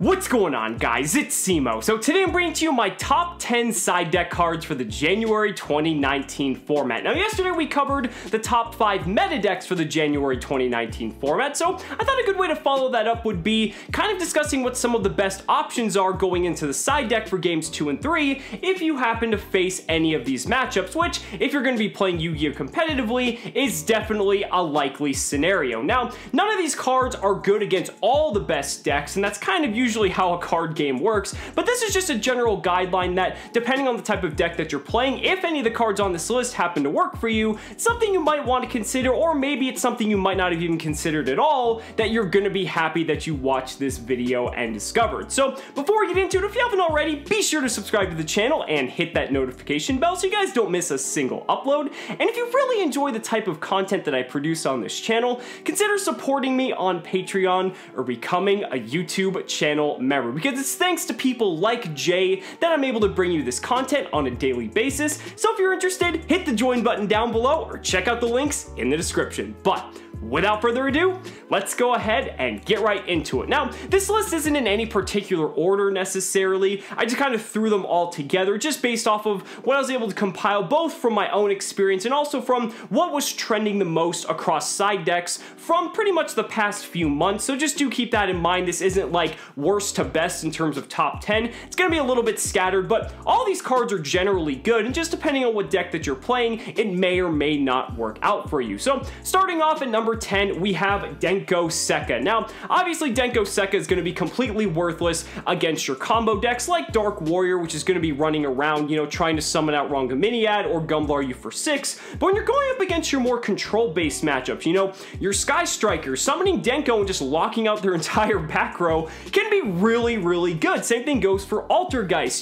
What's going on, guys? It's Cimo. So today I'm bringing to you my top 10 side deck cards for the January 2019 format. Now yesterday we covered the top 5 meta decks for the January 2019 format, so I thought a good way to follow that up would be kind of discussing what some of the best options are going into the side deck for games 2 and 3 if you happen to face any of these matchups, which, if you're going to be playing Yu-Gi-Oh! Competitively, is definitely a likely scenario. Now, none of these cards are good against all the best decks, and that's kind of usually how a card game works, but this is just a general guideline that, depending on the type of deck that you're playing, if any of the cards on this list happen to work for you, it's something you might want to consider, or maybe it's something you might not have even considered at all that you're going to be happy that you watched this video and discovered. So before we get into it, if you haven't already, be sure to subscribe to the channel and hit that notification bell so you guys don't miss a single upload. And if you really enjoy the type of content that I produce on this channel, consider supporting me on Patreon or becoming a YouTube channel member, because it's thanks to people like Jay that I'm able to bring you this content on a daily basis. So if you're interested, hit the join button down below or check out the links in the description. But without further ado, let's go ahead and get right into it. Now, this list isn't in any particular order necessarily. I just kind of threw them all together just based off of what I was able to compile, both from my own experience and also from what was trending the most across side decks from pretty much the past few months. So just do keep that in mind. This isn't like worst to best in terms of top 10. It's going to be a little bit scattered, but all these cards are generally good, and just depending on what deck that you're playing, it may or may not work out for you. So starting off at number 10, we have DENKO SEKKA. Now, obviously DENKO SEKKA is going to be completely worthless against your combo decks like Dark Warrior, which is going to be running around, trying to summon out Rangaminiad or Gumblar you for 6. But when you're going up against your more control-based matchups, your Sky Striker, summoning DENKO and just locking out their entire back row can be really, really good. Same thing goes for Altergeist.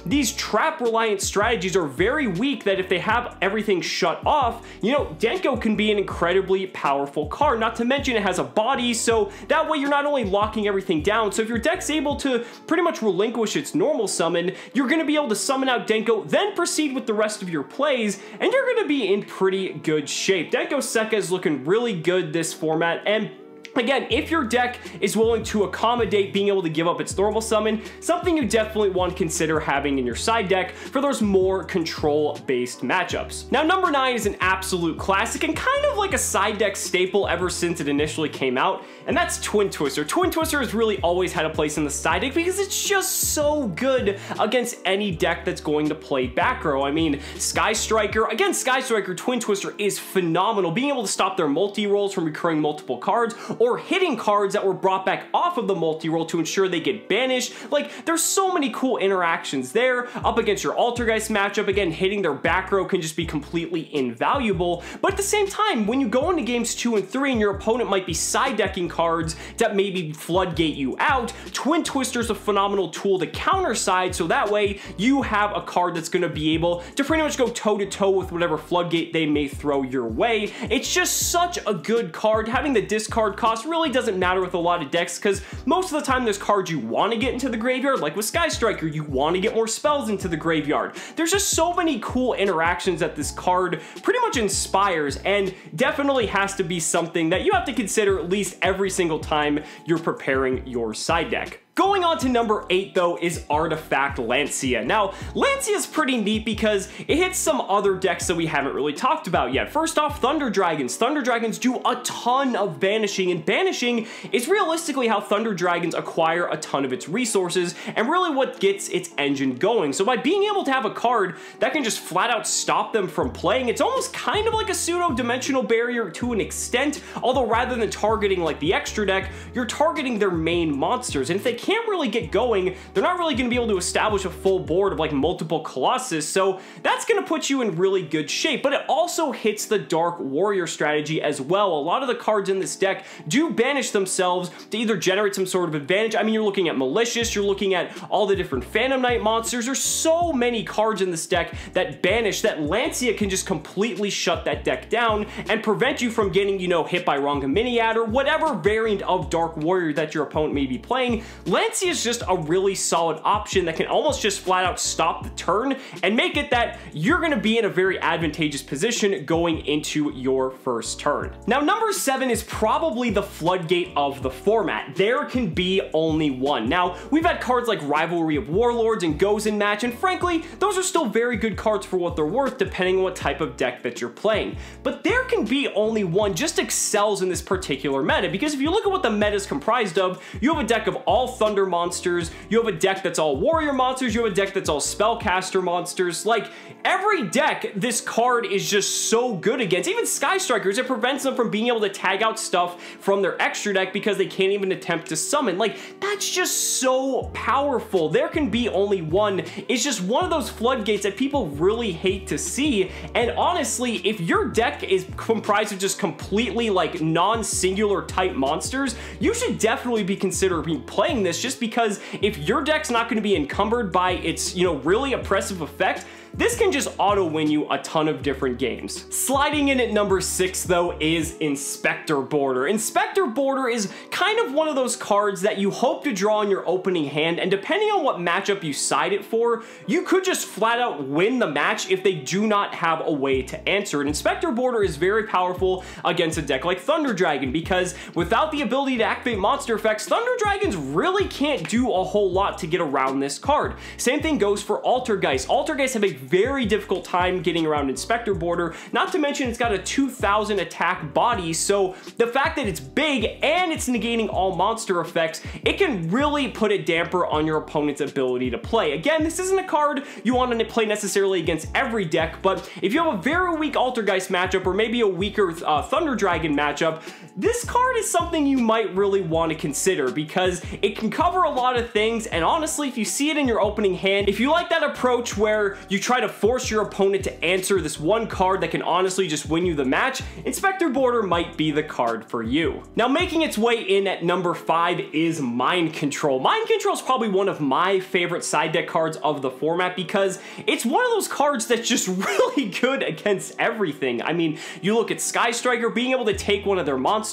These trap-reliant strategies are very weak that if they have everything shut off, DENKO can be an incredibly powerful card. Not to mention it has a body, so that way you're not only locking everything down, so if your deck's able to pretty much relinquish its normal summon, you're going to be able to summon out DENKO, then proceed with the rest of your plays, and you're going to be in pretty good shape. DENKO SEKKA is looking really good this format, and again, if your deck is willing to accommodate being able to give up its normal summon, something you definitely want to consider having in your side deck for those more control-based matchups. Now, number 9 is an absolute classic and kind of like a side deck staple ever since it initially came out, and that's Twin Twister. Twin Twister has really always had a place in the side deck because it's just so good against any deck that's going to play back row. I mean, Sky Striker, again, Sky Striker, Twin Twister is phenomenal. Being able to stop their multi-rolls from recurring multiple cards, or hitting cards that were brought back off of the multi-roll to ensure they get banished. Like, there's so many cool interactions there. Up against your Altergeist matchup, again, hitting their back row can just be completely invaluable. But at the same time, when you go into games 2 and 3 and your opponent might be side decking cards that maybe floodgate you out, Twin Twister is a phenomenal tool to counter side, so that way you have a card that's going to be able to pretty much go toe-to-toe with whatever floodgate they may throw your way. It's just such a good card. Having the discard cost really doesn't matter with a lot of decks, because most of the time there's cards you want to get into the graveyard, like with Sky Striker, you want to get more spells into the graveyard. There's just so many cool interactions that this card pretty much inspires, and definitely has to be something that you have to consider at least every single time you're preparing your side deck. Going on to number 8, though, is Artifact LANCEA. Now, LANCEA is pretty neat because it hits some other decks that we haven't really talked about yet. First off, Thunder Dragons. Thunder Dragons do a ton of banishing, and banishing is realistically how Thunder Dragons acquire a ton of its resources and really what gets its engine going. So by being able to have a card that can just flat out stop them from playing, it's almost kind of like a pseudo-dimensional barrier to an extent, although rather than targeting like the extra deck, you're targeting their main monsters, and if they can't really get going, they're not really going to be able to establish a full board of like multiple Colossus, so that's going to put you in really good shape. But it also hits the Dark Warrior strategy as well. A lot of the cards in this deck do banish themselves to either generate some sort of advantage. I mean, you're looking at Malicious, you're looking at all the different Phantom Knight monsters. There's so many cards in this deck that banish that LANCEA can just completely shut that deck down and prevent you from getting, hit by Rangaminiad or whatever variant of Dark Warrior that your opponent may be playing. LANCEA is just a really solid option that can almost just flat out stop the turn and make it that you're going to be in a very advantageous position going into your first turn. Now, number 7 is probably the floodgate of the format. There can be only one. Now, we've had cards like Rivalry of Warlords and Goes in Match, and frankly, those are still very good cards for what they're worth depending on what type of deck that you're playing. But there can be only one just excels in this particular meta, because if you look at what the meta is comprised of, you have a deck of all Thunder monsters, you have a deck that's all Warrior monsters, you have a deck that's all Spellcaster monsters. Like, every deck this card is just so good against. Even Sky Strikers, it prevents them from being able to tag out stuff from their extra deck because they can't even attempt to summon. Like, that's just so powerful. There can be only one. It's just one of those floodgates that people really hate to see. And honestly, if your deck is comprised of just completely like non-singular type monsters, you should definitely be considering playing this, just because if your deck's not going to be encumbered by its, really oppressive effect, this can just auto-win you a ton of different games. Sliding in at number 6, though, is Inspector Boarder. Inspector Boarder is kind of one of those cards that you hope to draw in your opening hand, and depending on what matchup you side it for, you could just flat out win the match if they do not have a way to answer it. Inspector Boarder is very powerful against a deck like Thunder Dragon, because without the ability to activate monster effects, Thunder Dragons really can't do a whole lot to get around this card. Same thing goes for Altergeist. Altergeist have a very difficult time getting around Inspector Boarder, not to mention it's got a 2000 attack body, so the fact that it's big and it's negating all monster effects, it can really put a damper on your opponent's ability to play. Again, this isn't a card you want to play necessarily against every deck, but if you have a very weak Altergeist matchup or maybe a weaker Thunder Dragon matchup, this card is something you might really want to consider, because it can cover a lot of things, and honestly, if you see it in your opening hand, if you like that approach where you try to force your opponent to answer this one card that can honestly just win you the match, Inspector Boarder might be the card for you. Now, making its way in at number 5 is Mind Control. Mind Control is probably one of my favorite side deck cards of the format, because it's one of those cards that's just really good against everything. I mean, you look at Sky Striker, being able to take one of their monsters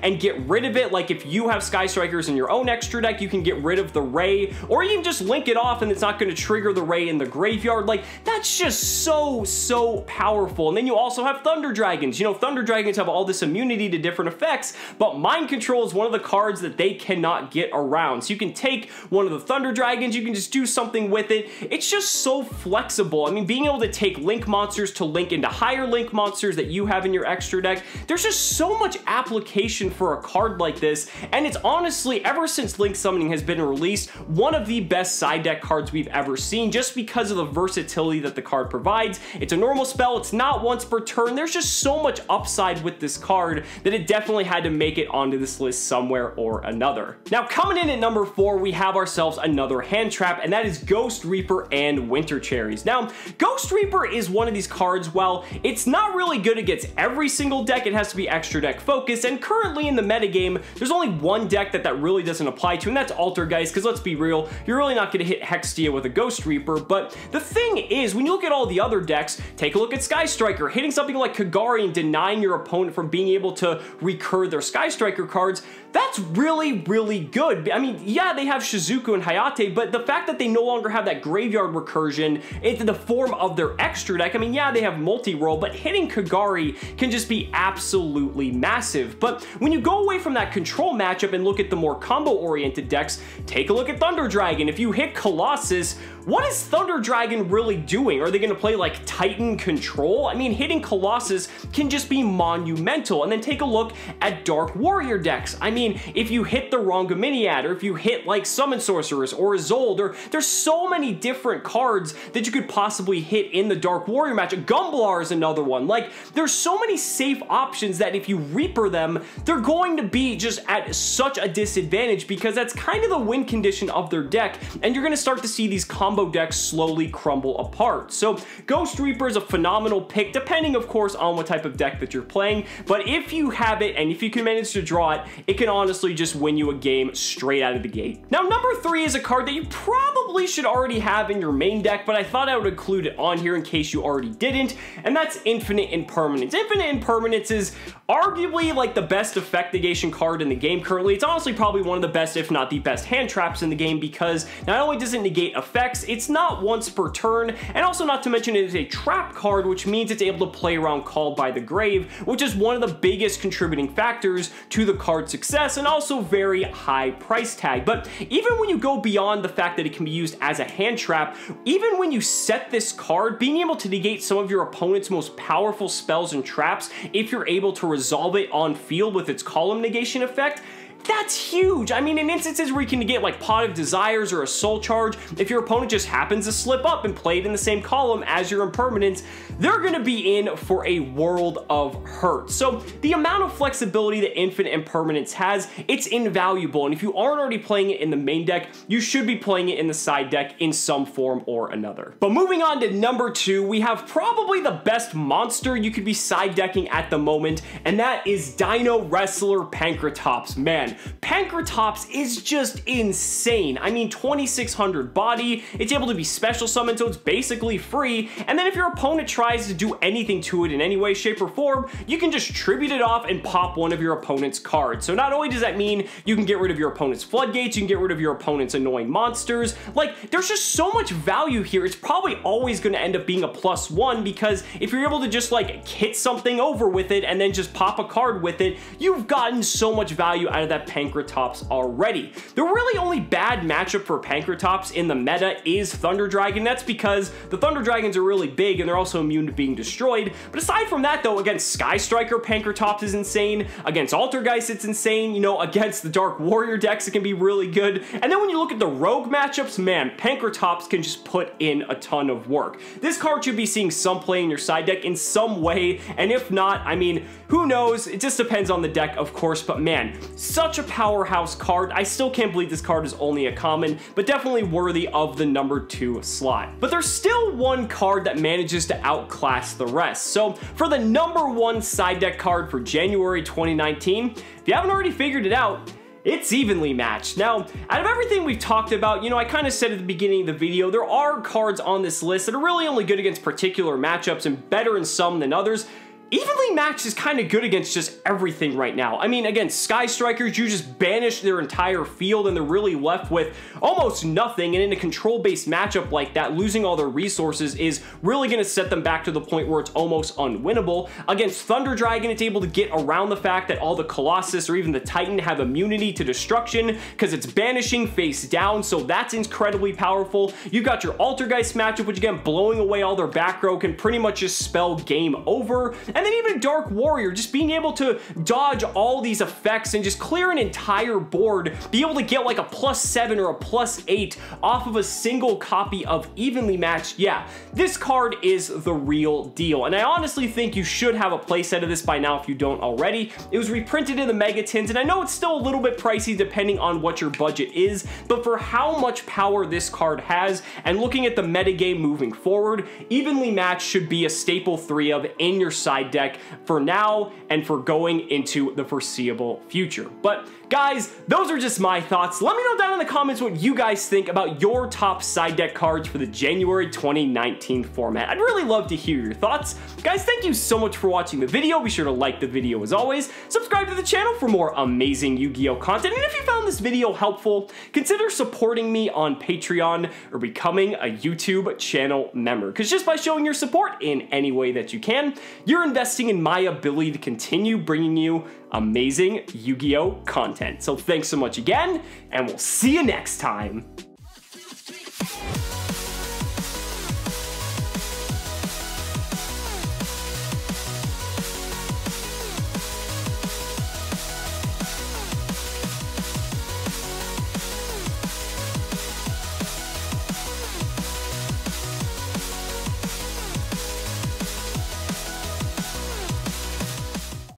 and get rid of it. Like, if you have Sky Strikers in your own extra deck, you can get rid of the Ray, or you can just link it off and it's not going to trigger the Ray in the graveyard. Like, that's just so powerful. And then you also have Thunder Dragons. Thunder Dragons have all this immunity to different effects, but Mind Control is one of the cards that they cannot get around. So you can take one of the Thunder Dragons, you can just do something with it. It's just so flexible. I mean, being able to take link monsters to link into higher link monsters that you have in your extra deck, there's just so much application for a card like this, and it's honestly, ever since Link Summoning has been released, one of the best side deck cards we've ever seen, just because of the versatility that the card provides. It's a normal spell, it's not once per turn. There's just so much upside with this card that it definitely had to make it onto this list somewhere or another. Now, coming in at number 4, we have ourselves another hand trap, and that is Ghost Reaper and Winter Cherries. Now, Ghost Reaper is one of these cards, well, it's not really good against every single deck. It has to be extra deck focused, and currently in the metagame, there's only one deck that really doesn't apply to, and that's Altergeist, because let's be real, you're really not going to hit Hextia with a Ghost Reaper. But the thing is, when you look at all the other decks, take a look at Sky Striker, hitting something like Kagari and denying your opponent from being able to recur their Sky Striker cards, that's really good. I mean, yeah, they have Shizuku and Hayate, but the fact that they no longer have that graveyard recursion into the form of their extra deck, I mean, yeah, they have multi-roll, but hitting Kagari can just be absolutely massive. But when you go away from that control matchup and look at the more combo-oriented decks, take a look at Thunder Dragon. If you hit Colossus, what is Thunder Dragon really doing? Are they going to play like Titan Control? I mean, hitting Colossus can just be monumental. And then take a look at Dark Warrior decks. I mean, if you hit the Rongominiad, or if you hit like Summon Sorceress or Isolde, or there's so many different cards that you could possibly hit in the Dark Warrior match. Gumblar is another one. Like, there's so many safe options that if you Reaper them, they're going to be just at such a disadvantage, because that's kind of the win condition of their deck, and you're going to start to see these combo combo decks slowly crumble apart. So Ghost Reaper is a phenomenal pick, depending of course on what type of deck that you're playing, but if you have it and if you can manage to draw it, it can honestly just win you a game straight out of the gate. Now number 3 is a card that you probably should already have in your main deck, but I thought I would include it on here in case you already didn't, and that's Infinite Impermanence. Infinite Impermanence is arguably like the best effect negation card in the game currently. It's honestly probably one of the best, if not the best, hand traps in the game, because not only does it negate effects, it's not once per turn, and also not to mention it is a trap card, which means it's able to play around Called by the Grave, which is one of the biggest contributing factors to the card's success, and also very high price tag. But even when you go beyond the fact that it can be used as a hand trap, even when you set this card, being able to negate some of your opponent's most powerful spells and traps, if you're able to resolve it on field with its column negation effect, that's huge. I mean, in instances where you can get like Pot of Desires or a Soul Charge, if your opponent just happens to slip up and play it in the same column as your Impermanence, they're gonna be in for a world of hurt. So the amount of flexibility that Infinite Impermanence has, it's invaluable, and if you aren't already playing it in the main deck, you should be playing it in the side deck in some form or another. But moving on to number 2, we have probably the best monster you could be side decking at the moment, and that is DINOWRESTLER PANKRATOS. Man, PANKRATOS is just insane. I mean, 2600 body, it's able to be special summoned, so it's basically free, and then if your opponent tries to do anything to it in any way, shape, or form, you can just tribute it off and pop one of your opponent's cards. So not only does that mean you can get rid of your opponent's floodgates, you can get rid of your opponent's annoying monsters, like, there's just so much value here. It's probably always going to end up being a +1, because if you're able to just like hit something over with it and then just pop a card with it, you've gotten so much value out of that PANKRATOS already. The really only bad matchup for PANKRATOS in the meta is Thunder Dragon. That's because the Thunder Dragons are really big and they're also immune to being destroyed. But aside from that though, against Sky Striker, PANKRATOS is insane. Against Altergeist, it's insane. You know, against the Dark Warrior decks, it can be really good. And then when you look at the Rogue matchups, man, PANKRATOS can just put in a ton of work. This card should be seeing some play in your side deck in some way, and if not, I mean, who knows? It just depends on the deck, of course, but man, such a powerhouse card. I still can't believe this card is only a common, but definitely worthy of the number 2 slot. But there's still one card that manages to outclass the rest. So for the number 1 side deck card for January 2019, if you haven't already figured it out, it's evenly matched. Now, out of everything we've talked about, you know, I kind of said at the beginning of the video, there are cards on this list that are really only good against particular matchups and better in some than others. Evenly matched is kind of good against just everything right now. I mean, against Sky Strikers, you just banish their entire field and they're really left with almost nothing, and in a control-based matchup like that, losing all their resources is really going to set them back to the point where it's almost unwinnable. Against Thunder Dragon, it's able to get around the fact that all the Colossus or even the Titan have immunity to destruction because it's banishing face down, so that's incredibly powerful. You've got your Altergeist matchup, which again, blowing away all their back row can pretty much just spell game over. And then even Dark Warrior, just being able to dodge all these effects and just clear an entire board, be able to get like a +7 or a +8 off of a single copy of Evenly Matched. Yeah, this card is the real deal. And I honestly think you should have a playset of this by now if you don't already. It was reprinted in the Mega Tins, and I know it's still a little bit pricey depending on what your budget is, but for how much power this card has, and looking at the metagame moving forward, Evenly Matched should be a staple 3 of in your side deck for now and for going into the foreseeable future. But guys, those are just my thoughts. Let me know down in the comments what you guys think about your top side deck cards for the January 2019 format. I'd really love to hear your thoughts. Guys, thank you so much for watching the video. Be sure to like the video as always. Subscribe to the channel for more amazing Yu-Gi-Oh content. And if you found this video helpful, consider supporting me on Patreon or becoming a YouTube channel member. Because just by showing your support in any way that you can, you're investing in my ability to continue bringing you amazing Yu-Gi-Oh content. So thanks so much again, and we'll see you next time.